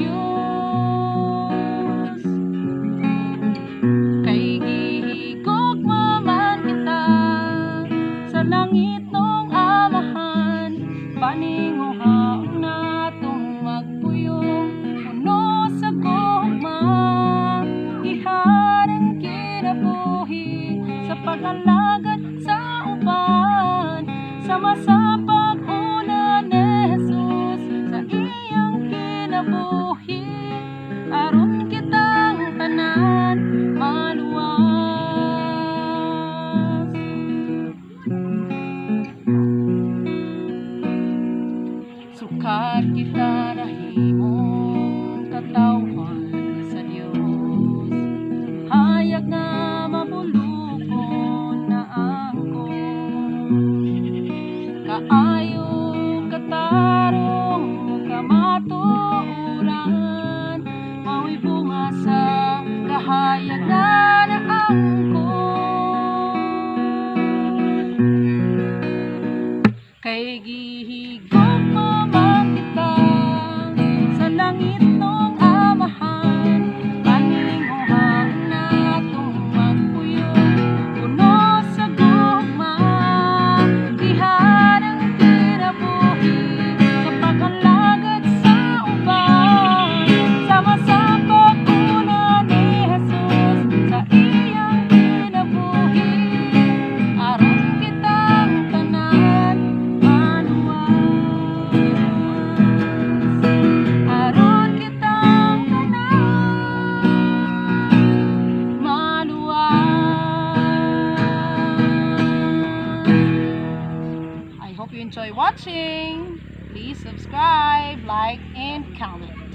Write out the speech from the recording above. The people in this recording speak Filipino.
Diyos. Kay gihigugma man kita sa langit nung amahan, paninguhaon natong magpuyong puno sa gugma. Giharang kinabuhi sa pag-alagad sa uban, sama sa pag-una ni Jesus sa iyang kinabuhi, aron kitang tanan maluwas. Sukat kita nahimong katawan sa Dios, hayag nga mabulukon na ako. Kaayo katarong kamatuoran, mao'y bunga sa kahayag na naangko. Kay gihigugma man kita sa langit nung amahan, paninguhaon natong magpuyong puno sa gugma. Giharang kinabuhi sa pag-alagad sa uban, sama sa pag-una ni Jesus sa iyang kinabuhi, aron kitang tanan maluwas. Aron kitang tanan maluwas. I hope you enjoy watching. Please subscribe, like, and comment.